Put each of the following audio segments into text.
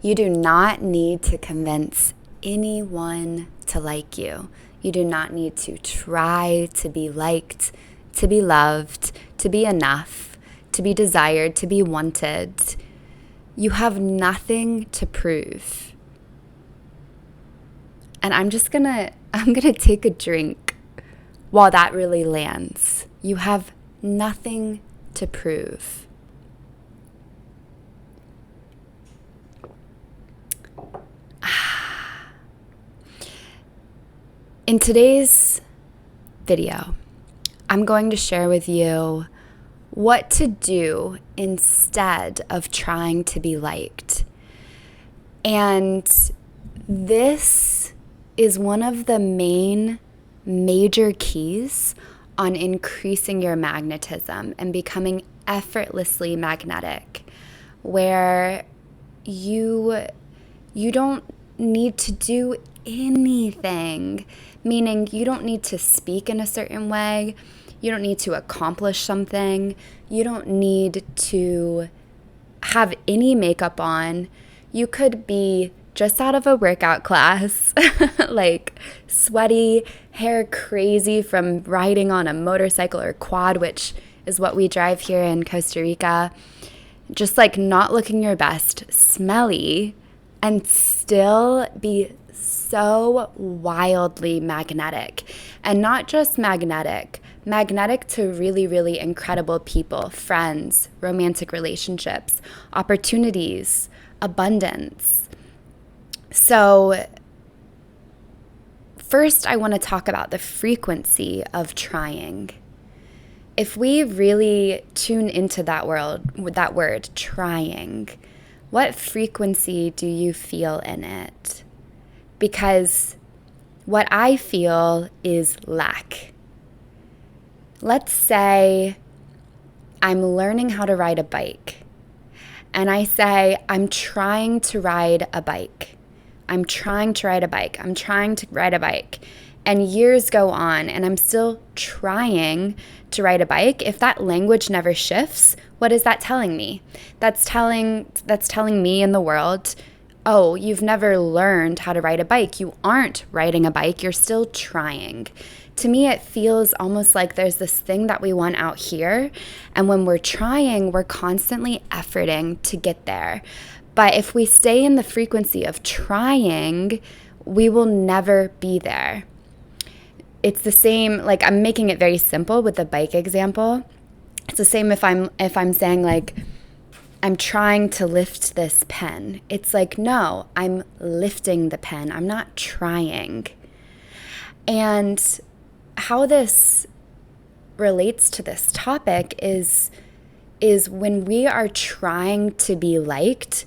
You do not need to convince anyone to like you. You do not need to try to be liked, to be loved, to be enough, to be desired, to be wanted. You have nothing to prove. And I'm gonna take a drink while that really lands. You have nothing to prove. In today's video, I'm going to share with you what to do instead of trying to be liked. And this is one of the major keys on increasing your magnetism and becoming effortlessly magnetic, where you don't need to do anything, meaning you don't need to speak in a certain way, you don't need to accomplish something, you don't need to have any makeup on. You could be just out of a workout class, like sweaty, hair crazy from riding on a motorcycle or quad, which is what we drive here in Costa Rica, just like not looking your best, smelly, and still be so wildly magnetic. And not just magnetic to really, really incredible people, friends, romantic relationships, opportunities, abundance. So first, I want to talk about the frequency of trying. If we really tune into that word, trying, what frequency do you feel in it? Because what I feel is lack. Let's say I'm learning how to ride a bike, and I say, I'm trying to ride a bike. I'm trying to ride a bike. I'm trying to ride a bike. And years go on, and I'm still trying to ride a bike. If that language never shifts, what is that telling me? That's telling me and the world, oh, you've never learned how to ride a bike. You aren't riding a bike. You're still trying. To me, it feels almost like there's this thing that we want out here. And when we're trying, we're constantly efforting to get there. But if we stay in the frequency of trying, we will never be there. It's the same, like I'm making it very simple with the bike example. It's the same if I'm saying like, I'm trying to lift this pen. It's like, no, I'm lifting the pen. I'm not trying. And how this relates to this topic is when we are trying to be liked,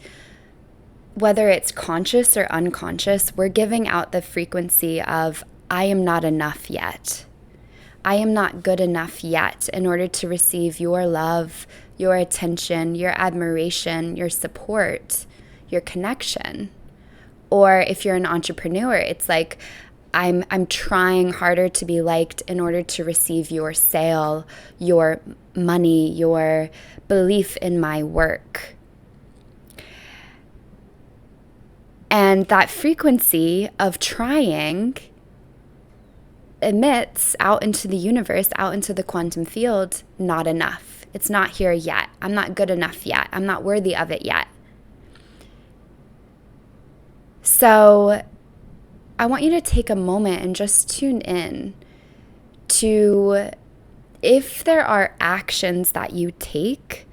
whether it's conscious or unconscious, we're giving out the frequency of, I am not enough yet. I am not good enough yet in order to receive your love, your attention, your admiration, your support, your connection. Or if you're an entrepreneur, it's like, I'm trying harder to be liked in order to receive your sale, your money, your belief in my work. And that frequency of trying emits out into the universe, out into the quantum field, not enough. It's not here yet. I'm not good enough yet. I'm not worthy of it yet. So I want you to take a moment and just tune in to if there are actions that you take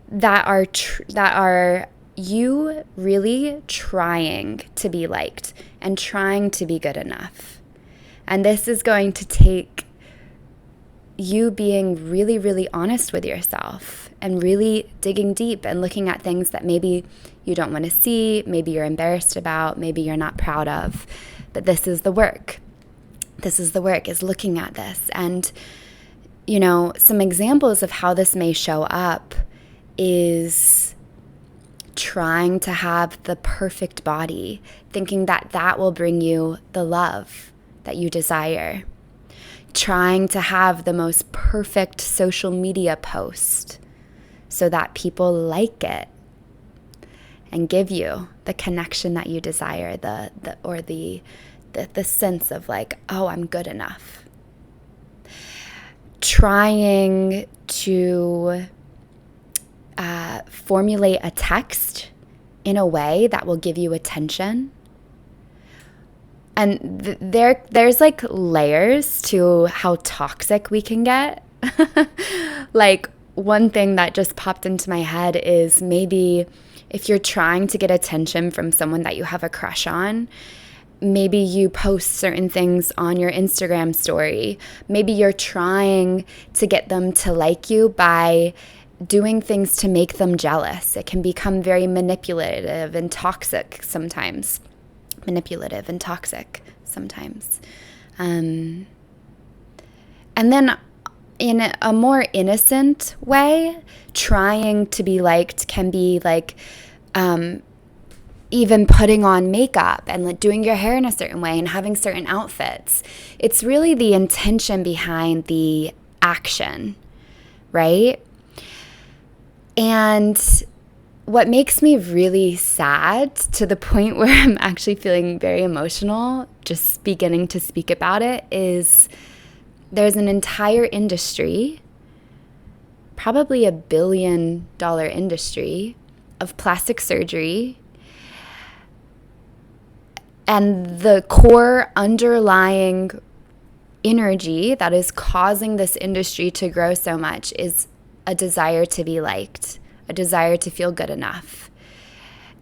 that are you really trying to be liked and trying to be good enough. And this is going to take you being really, really honest with yourself and really digging deep and looking at things that maybe you don't want to see, maybe you're embarrassed about, maybe you're not proud of. But this is the work. This is the work, is looking at this. And, you know, some examples of how this may show up is trying to have the perfect body, thinking that that will bring you the love that you desire. Trying to have the most perfect social media post so that people like it. and give you the connection that you desire, the sense of like, oh, I'm good enough. Trying to formulate a text in a way that will give you attention. And there's like layers to how toxic we can get. Like, one thing that just popped into my head is maybe if you're trying to get attention from someone that you have a crush on, maybe you post certain things on your Instagram story. Maybe you're trying to get them to like you by doing things to make them jealous. It can become very manipulative and toxic sometimes. And then in a more innocent way, trying to be liked can be like even putting on makeup and like doing your hair in a certain way and having certain outfits. It's really the intention behind the action, right? And what makes me really sad, to the point where I'm actually feeling very emotional just beginning to speak about it, is there's an entire industry, probably $1 billion industry, of plastic surgery. And the core underlying energy that is causing this industry to grow so much is a desire to be liked, a desire to feel good enough.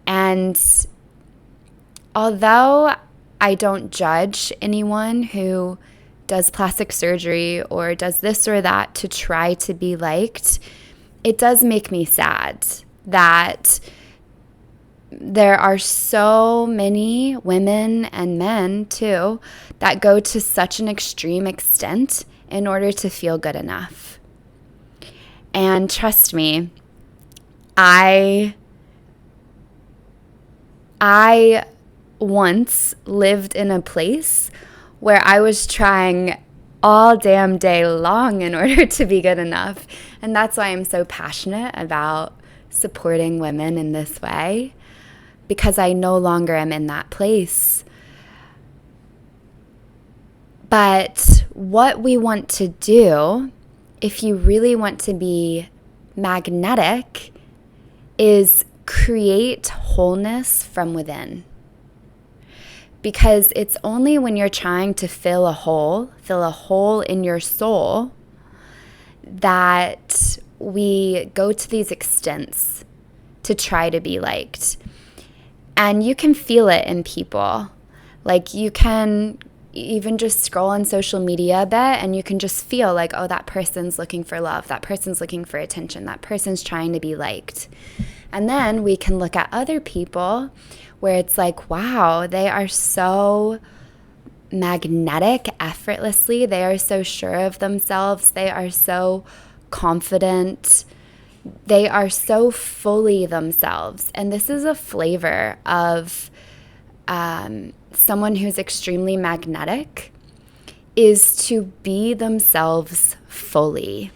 And although I don't judge anyone who does plastic surgery or does this or that to try to be liked, it does make me sad that there are so many women and men too that go to such an extreme extent in order to feel good enough. And trust me, I once lived in a place where I was trying all damn day long in order to be good enough. And that's why I'm so passionate about supporting women in this way, because I no longer am in that place. But what we want to do, if you really want to be magnetic, is create wholeness from within. Because it's only when you're trying to fill a hole in your soul, that we go to these extents to try to be liked. And you can feel it in people. Like, you can even just scroll on social media a bit and you can just feel like, oh, that person's looking for love. That person's looking for attention. That person's trying to be liked. And then we can look at other people where it's like, wow, they are so magnetic effortlessly. They are so sure of themselves. They are so confident. They are so fully themselves. And this is a flavor of someone who's extremely magnetic, is to be themselves fully.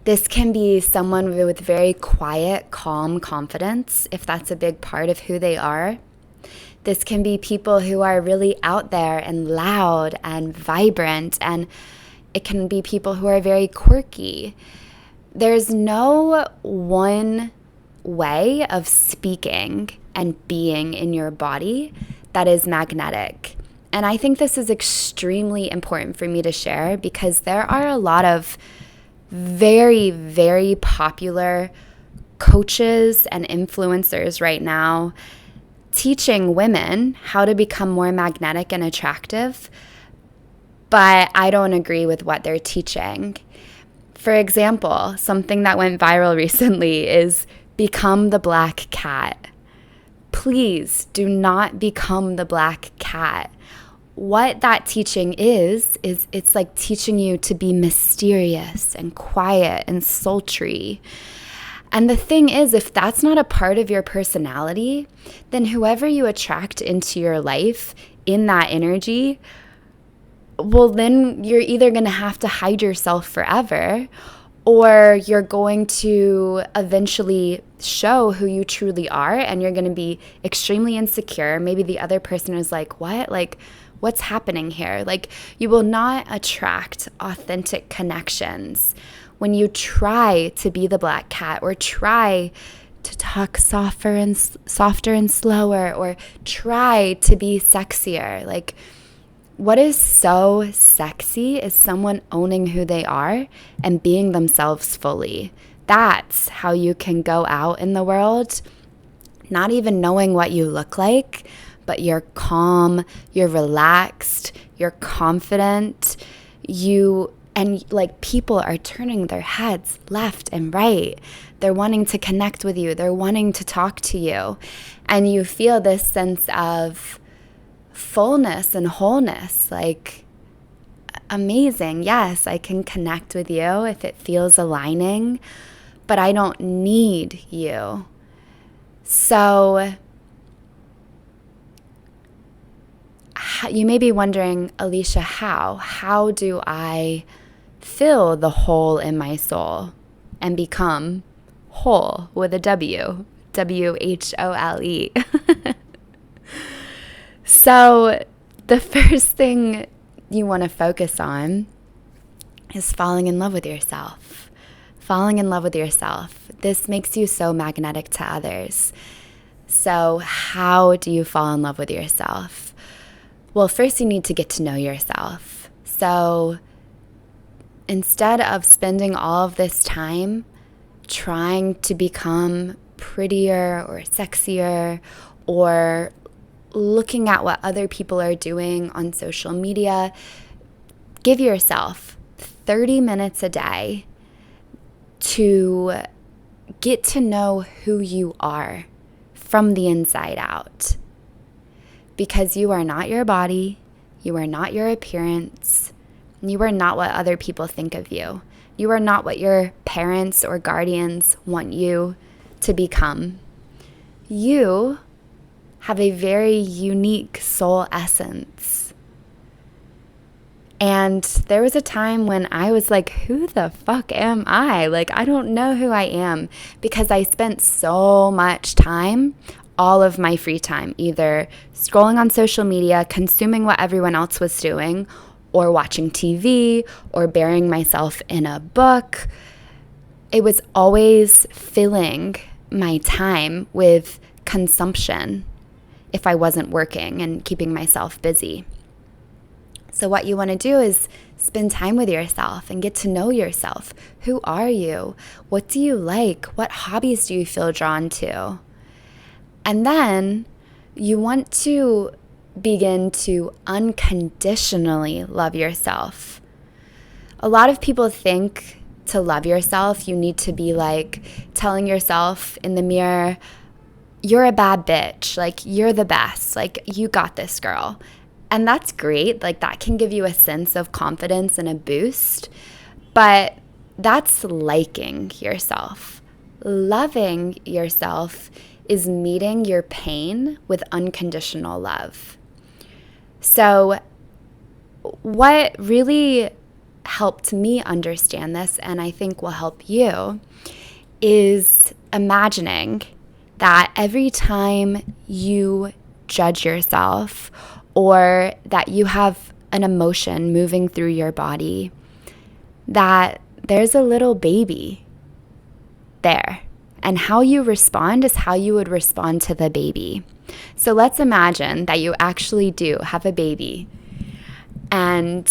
This can be someone with very quiet, calm confidence, if that's a big part of who they are. This can be people who are really out there and loud and vibrant, and it can be people who are very quirky. There's no one way of speaking and being in your body that is magnetic. And I think this is extremely important for me to share, because there are a lot of very, very popular coaches and influencers right now teaching women how to become more magnetic and attractive, but I don't agree with what they're teaching. For example, something that went viral recently is become the black cat. Please do not become the black cat. What that teaching is it's like teaching you to be mysterious and quiet and sultry. And the thing is, if that's not a part of your personality, then whoever you attract into your life in that energy, well, then you're either going to have to hide yourself forever, or you're going to eventually show who you truly are, and you're going to be extremely insecure. Maybe the other person is like, what? Like, what's happening here? Like, you will not attract authentic connections when you try to be the black cat, or try to talk softer and slower, or try to be sexier. Like, what is so sexy is someone owning who they are and being themselves fully. That's how you can go out in the world, not even knowing what you look like, but you're calm, you're relaxed, you're confident, and like people are turning their heads left and right. They're wanting to connect with you. They're wanting to talk to you. And you feel this sense of fullness and wholeness, like, amazing. Yes, I can connect with you if it feels aligning, but I don't need you. So you may be wondering, Alicia, how do I fill the hole in my soul and become whole with a W, WHOLE? So the first thing you want to focus on is falling in love with yourself. Falling in love with yourself. This makes you so magnetic to others. So how do you fall in love with yourself? Well, first you need to get to know yourself. So instead of spending all of this time trying to become prettier or sexier, or looking at what other people are doing on social media, give yourself 30 minutes a day to get to know who you are from the inside out. Because you are not your body, you are not your appearance, you are not what other people think of you. You are not what your parents or guardians want you to become. You have a very unique soul essence. And there was a time when I was like, who the fuck am I? Like, I don't know who I am, because I spent so much time, all of my free time, either scrolling on social media, consuming what everyone else was doing, or watching TV, or burying myself in a book. It was always filling my time with consumption if I wasn't working and keeping myself busy. So what you want to do is spend time with yourself and get to know yourself. Who are you? What do you like? What hobbies do you feel drawn to? And then you want to begin to unconditionally love yourself. A lot of people think to love yourself, you need to be like telling yourself in the mirror, you're a bad bitch, like, you're the best, like, you got this, girl. And that's great. Like, that can give you a sense of confidence and a boost. But that's liking yourself. Loving yourself is meeting your pain with unconditional love. So what really helped me understand this, and I think will help you, is imagining that every time you judge yourself, or that you have an emotion moving through your body, that there's a little baby there. And how you respond is how you would respond to the baby. So let's imagine that you actually do have a baby, and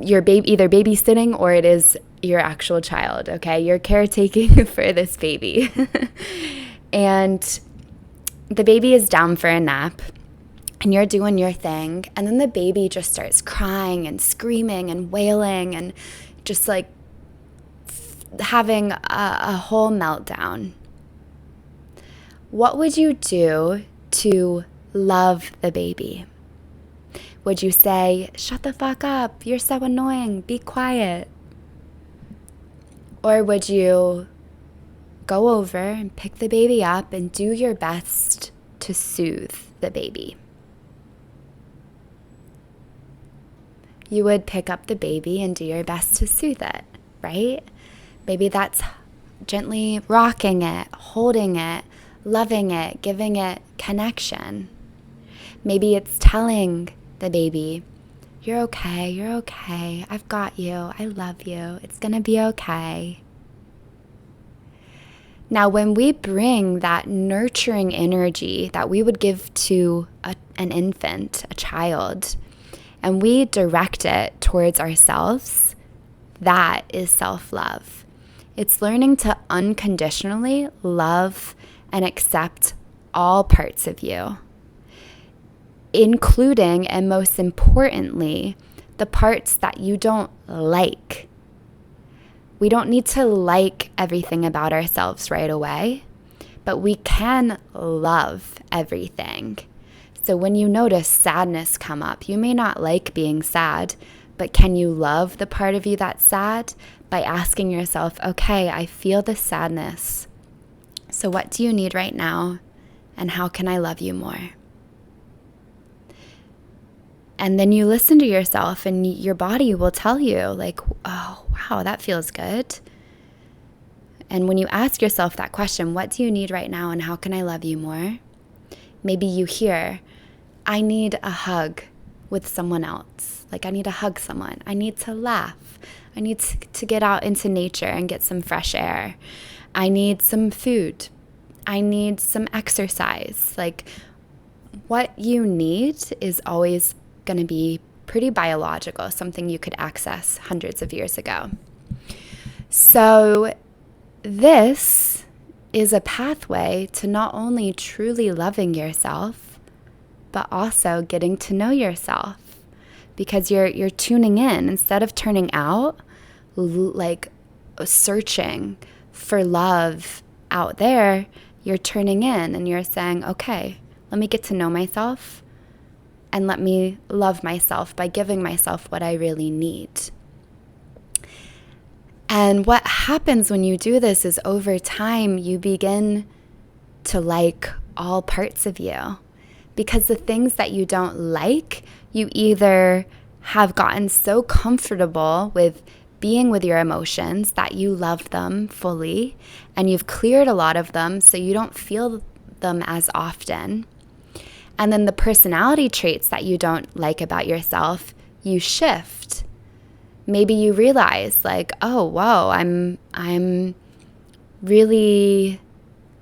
you're either babysitting or it is your actual child, okay? You're caretaking for this baby. And the baby is down for a nap, and you're doing your thing, and then the baby just starts crying and screaming and wailing and just like having a whole meltdown. What would you do to love the baby? Would you say, shut the fuck up, you're so annoying, be quiet? Or would you go over and pick the baby up and do your best to soothe the baby? You would pick up the baby and do your best to soothe it, right? Maybe that's gently rocking it, holding it, loving it, giving it connection. Maybe it's telling the baby, you're okay, I've got you, I love you, it's gonna be okay. Now, when we bring that nurturing energy that we would give to an infant, a child, and we direct it towards ourselves, that is self-love. It's learning to unconditionally love and accept all parts of you, including and most importantly, the parts that you don't like. We don't need to like everything about ourselves right away, but we can love everything. So when you notice sadness come up, you may not like being sad, but can you love the part of you that's sad by asking yourself, okay, I feel the sadness. So what do you need right now? And how can I love you more? And then you listen to yourself and your body will tell you like, oh, wow, that feels good. And when you ask yourself that question, what do you need right now and how can I love you more? Maybe you hear, I need a hug with someone else. Like I need to hug someone. I need to laugh. I need to get out into nature and get some fresh air. I need some food. I need some exercise. Like what you need is always going to be pretty biological, something you could access hundreds of years ago. So this is a pathway to not only truly loving yourself, but also getting to know yourself, because you're tuning in instead of turning out, like searching for love out there. You're turning in and you're saying, okay, let me get to know myself and let me love myself by giving myself what I really need. And what happens when you do this is over time, you begin to like all parts of you, because the things that you don't like, you either have gotten so comfortable with being with your emotions that you love them fully and you've cleared a lot of them so you don't feel them as often. And then the personality traits that you don't like about yourself, you shift. Maybe you realize like, oh, whoa, I'm really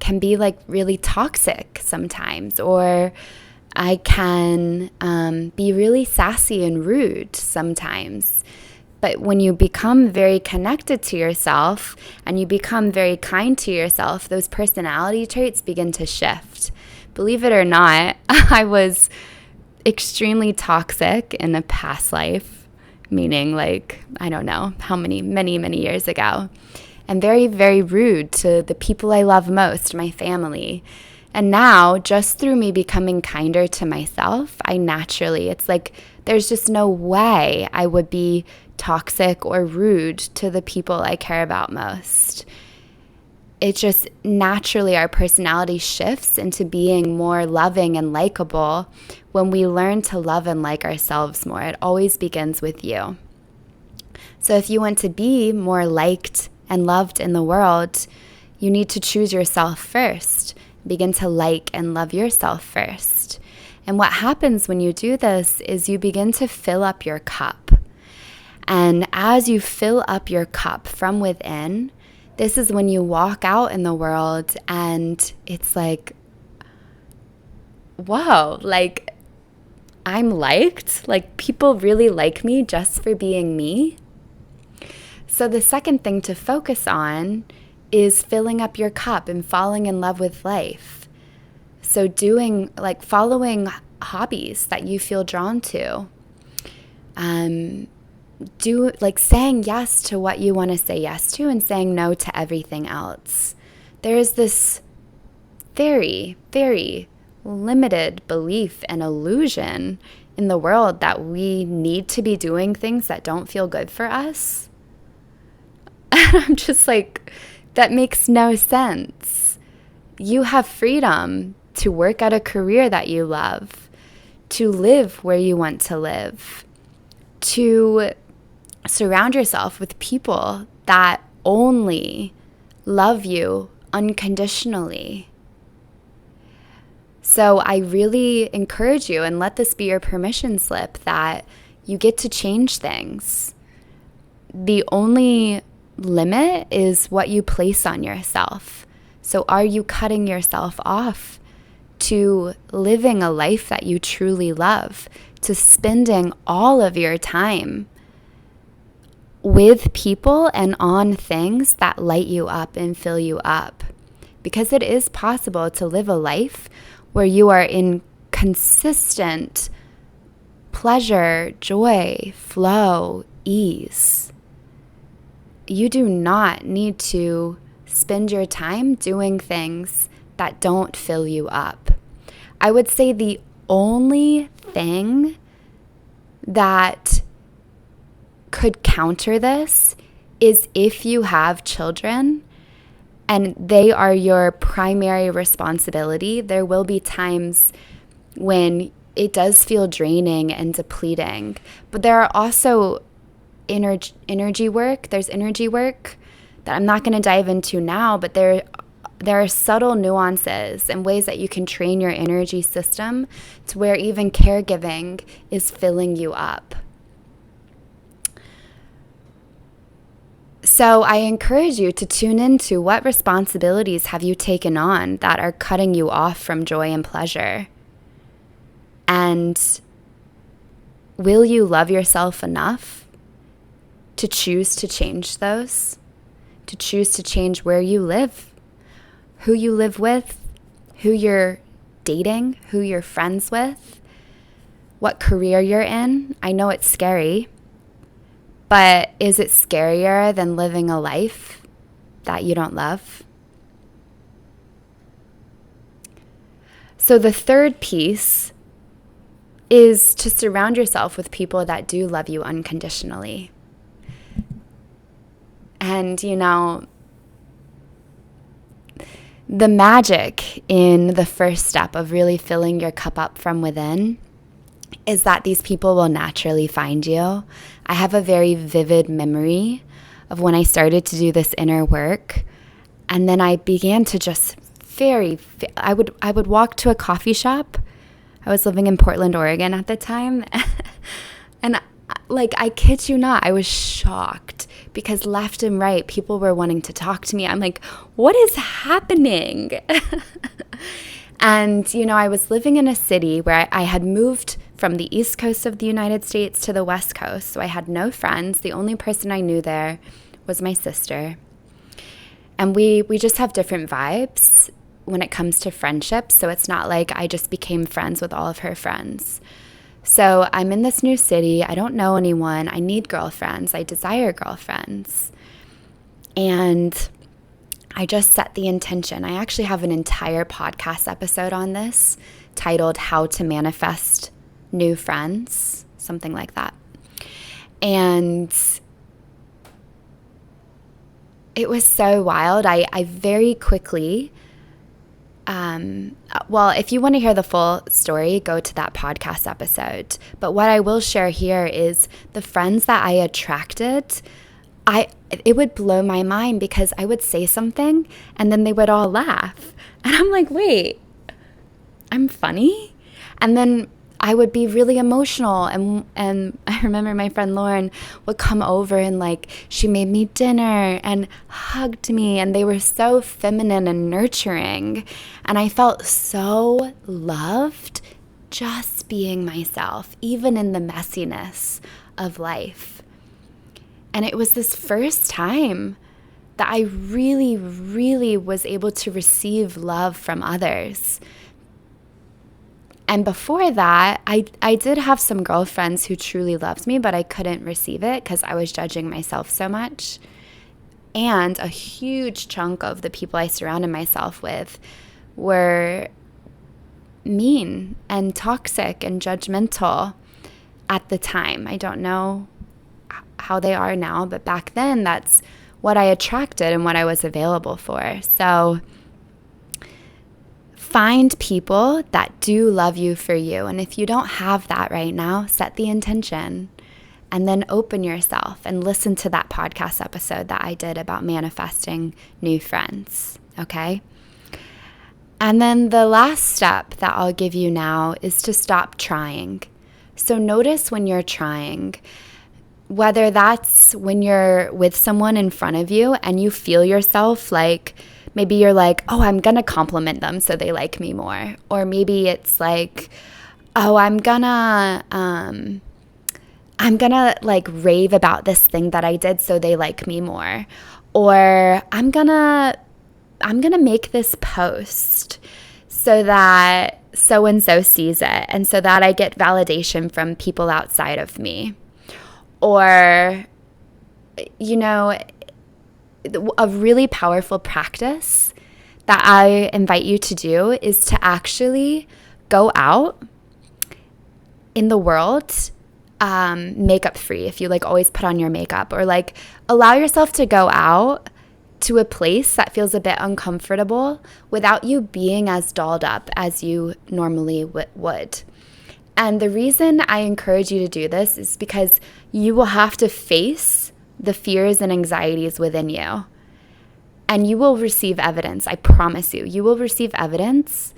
can be like really toxic sometimes, or I can be really sassy and rude sometimes. But when you become very connected to yourself and you become very kind to yourself, those personality traits begin to shift. Believe it or not, I was extremely toxic in a past life, meaning like, I don't know how many years ago, and very, very rude to the people I love most, my family. And now, just through me becoming kinder to myself, it's like there's just no way I would be toxic or rude to the people I care about most. It just naturally, our personality shifts into being more loving and likable when we learn to love and like ourselves more. It always begins with you. So if you want to be more liked and loved in the world, you need to choose yourself first. Begin to like and love yourself first. And what happens when you do this is you begin to fill up your cup. And as you fill up your cup from within, this is when you walk out in the world and it's like, whoa, like I'm liked, like people really like me just for being me. So the second thing to focus on is filling up your cup and falling in love with life. So following hobbies that you feel drawn to. Saying yes to what you want to say yes to and saying no to everything else. There is this very, very limited belief and illusion in the world that we need to be doing things that don't feel good for us. And I'm just like, that makes no sense. You have freedom to work at a career that you love, to live where you want to live, to surround yourself with people that only love you unconditionally. So I really encourage you, and let this be your permission slip, that you get to change things. The only limit is what you place on yourself. So are you cutting yourself off to living a life that you truly love, to spending all of your time with people and on things that light you up and fill you up? Because it is possible to live a life where you are in consistent pleasure, joy, flow, ease. You do not need to spend your time doing things that don't fill you up. I would say the only thing that could counter this is if you have children and they are your primary responsibility. There will be times when it does feel draining and depleting, but there are also energy work. There's energy work that I'm not going to dive into now, but there are subtle nuances and ways that you can train your energy system to where even caregiving is filling you up. So I encourage you to tune into what responsibilities have you taken on that are cutting you off from joy and pleasure. And will you love yourself enough to choose to change those? To choose to change where you live, who you live with, who you're dating, who you're friends with, what career you're in? I know it's scary, but is it scarier than living a life that you don't love? So the third piece is to surround yourself with people that do love you unconditionally. And, the magic in the first step of really filling your cup up from within is that these people will naturally find you. I have a very vivid memory of when I started to do this inner work, and then I began to just I would walk to a coffee shop. I was living in Portland, Oregon at the time, and I kid you not, I was shocked because left and right, people were wanting to talk to me. I'm like, what is happening? And, I was living in a city where I had moved from the East Coast of the United States to the West Coast. So I had no friends. The only person I knew there was my sister. And we just have different vibes when it comes to friendships. So it's not like I just became friends with all of her friends. So I'm in this new city. I don't know anyone. I need girlfriends. I desire girlfriends. And I just set the intention. I actually have an entire podcast episode on this titled How to Manifest New Friends, something like that. And it was so wild. I very quickly, if you want to hear the full story, go to that podcast episode. But what I will share here is the friends that I attracted. It would blow my mind because I would say something and then they would all laugh. And I'm like, wait, I'm funny? And then I would be really emotional. And I remember my friend Lauren would come over and she made me dinner and hugged me. And they were so feminine and nurturing. And I felt so loved just being myself, even in the messiness of life. And it was this first time that I really, really was able to receive love from others. And before that, I did have some girlfriends who truly loved me, but I couldn't receive it because I was judging myself so much. And a huge chunk of the people I surrounded myself with were mean and toxic and judgmental at the time. I don't know how they are now, but back then that's what I attracted and what I was available for. So find people that do love you for you. And if you don't have that right now, set the intention And then open yourself and listen to that podcast episode that I did about manifesting new friends, okay? And then the last step that I'll give you now is to stop trying. So notice when you're trying, whether that's when you're with someone in front of you and you feel yourself like, maybe you're like, oh, I'm going to compliment them so they like me more. Or maybe it's like, oh, I'm gonna like rave about this thing that I did so they like me more. Or I'm gonna make this post so that so-and-so sees it and so that I get validation from people outside of me. Or, you know, a really powerful practice that I invite you to do is to actually go out in the world makeup free, if you like always put on your makeup, or like allow yourself to go out to a place that feels a bit uncomfortable without you being as dolled up as you normally would. And the reason I encourage you to do this is because you will have to face the fears and anxieties within you. And you will receive evidence. I promise you. You will receive evidence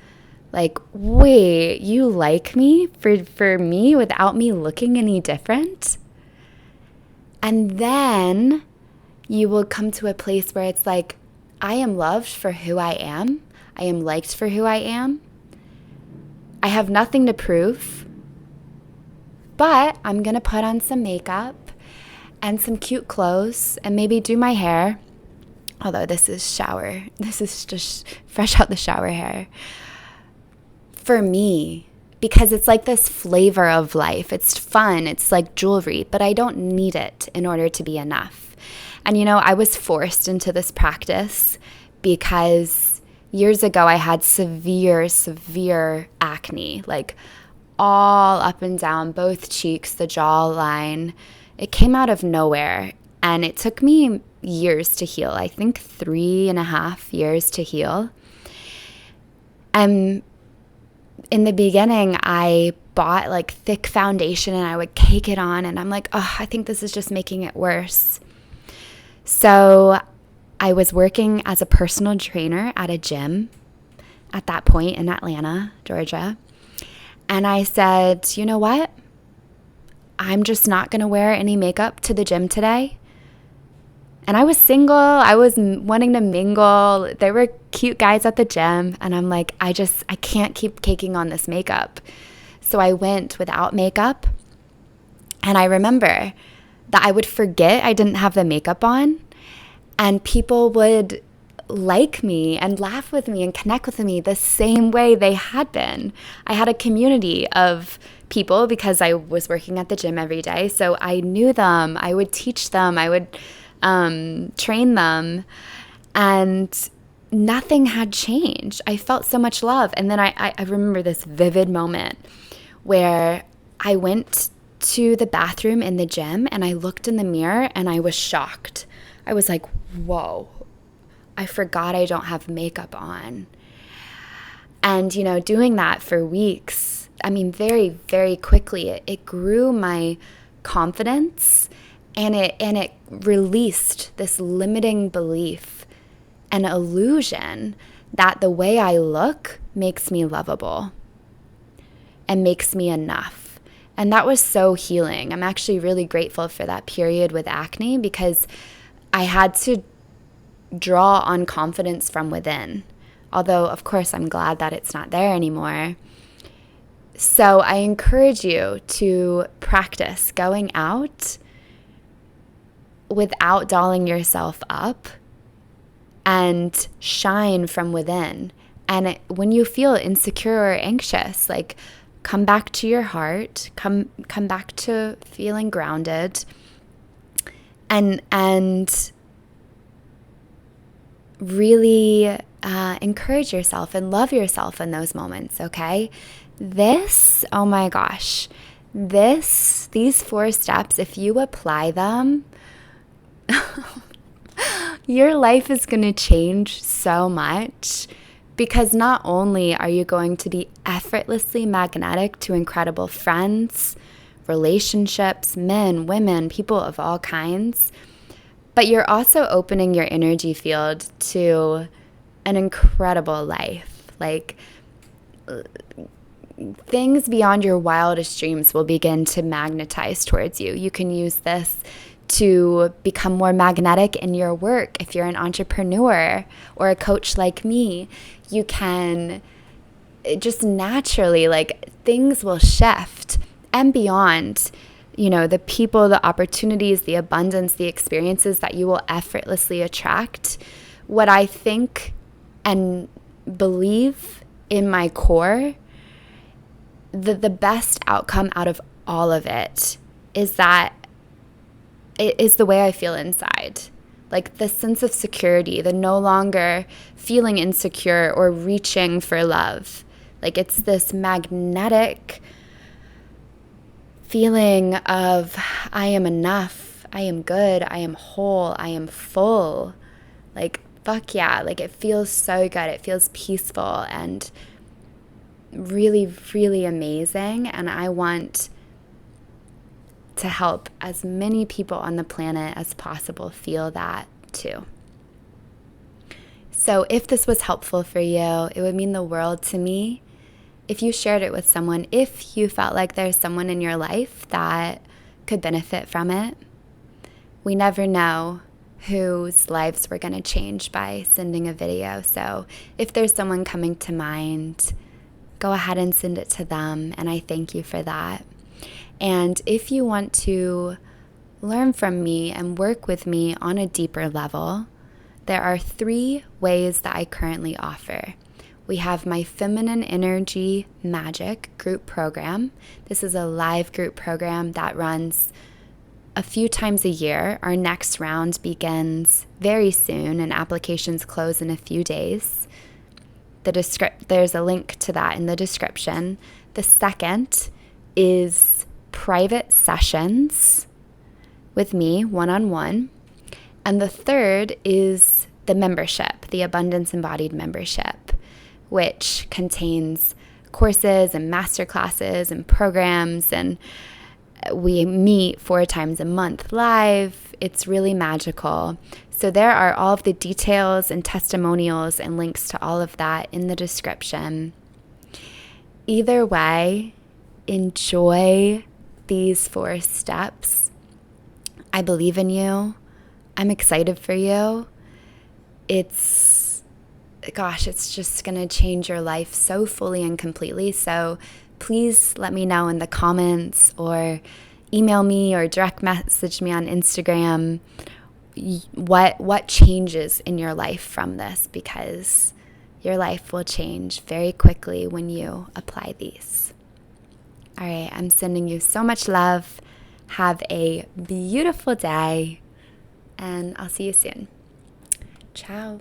like, wait, you like me for me without me looking any different? And then you will come to a place where it's like, I am loved for who I am. I am liked for who I am. I have nothing to prove. But I'm going to put on some makeup and some cute clothes and maybe do my hair. Although this is just fresh out the shower hair. For me, because it's like this flavor of life. It's fun. It's like jewelry, but I don't need it in order to be enough. And you know, I was forced into this practice because years ago I had severe acne, like all up and down, both cheeks, the jawline. It came out of nowhere, and it took me years to heal. I think 3.5 years to heal. And in the beginning, I bought like thick foundation and I would cake it on, and I'm like, oh, I think this is just making it worse. So I was working as a personal trainer at a gym at that point in Atlanta, Georgia. And I said, you know what? I'm just not going to wear any makeup to the gym today. And I was single. I was wanting to mingle. There were cute guys at the gym. And I'm like, I can't keep caking on this makeup. So I went without makeup. And I remember that I would forget I didn't have the makeup on. And people would like me and laugh with me and connect with me the same way they had been. I had a community of people because I was working at the gym every day. So I knew them. I would teach them. I would train them. And nothing had changed. I felt so much love. And then I remember this vivid moment where I went to the bathroom in the gym and I looked in the mirror and I was shocked. I was like, whoa, I forgot I don't have makeup on. And, you know, doing that for weeks, I mean, very, very quickly, it grew my confidence, and it released this limiting belief and illusion that the way I look makes me lovable and makes me enough. And that was so healing. I'm actually really grateful for that period with acne because I had to draw on confidence from within. Although, of course, I'm glad that it's not there anymore. So I encourage you to practice going out without dolling yourself up and shine from within. And when you feel insecure or anxious, like come back to your heart, come back to feeling grounded, and really encourage yourself and love yourself in those moments, okay? This, oh my gosh, these 4 steps, if you apply them, your life is going to change so much, because not only are you going to be effortlessly magnetic to incredible friends, relationships, men, women, people of all kinds. But you're also opening your energy field to an incredible life. Like, things beyond your wildest dreams will begin to magnetize towards you. You can use this to become more magnetic in your work. If you're an entrepreneur or a coach like me, you can just naturally, like, things will shift and beyond, the people, the opportunities, the abundance, the experiences that you will effortlessly attract. What I think and believe in my core, the best outcome out of all of it is that it is the way I feel inside. Like, the sense of security, the no longer feeling insecure or reaching for love. Like, it's this magnetic feeling of I am enough, I am good, I am whole, I am full. Like, fuck yeah. Like, it feels so good. It feels peaceful and really, really amazing. And I want to help as many people on the planet as possible feel that too. So if this was helpful for you, it would mean the world to me if you shared it with someone, if you felt like there's someone in your life that could benefit from it. We never know whose lives we're going to change by sending a video. So if there's someone coming to mind, go ahead and send it to them, and I thank you for that. And if you want to learn from me and work with me on a deeper level, there are 3 ways that I currently offer. We have my Feminine Energy Magic group program. This is a live group program that runs a few times a year. Our next round begins very soon, and applications close in a few days. There's a link to that in the description. The second is private sessions with me, one-on-one. And the third is the membership, the Abundance Embodied membership, which contains courses and masterclasses and programs, and we meet 4 times a month live. It's really magical. So there are all of the details and testimonials and links to all of that in the description. Either way, enjoy these 4 steps. I believe in you. I'm excited for you. It's just going to change your life so fully and completely. So please let me know in the comments or email me or direct message me on Instagram what changes in your life from this, because your life will change very quickly when you apply these. All right, I'm sending you so much love. Have a beautiful day, and I'll see you soon. Ciao.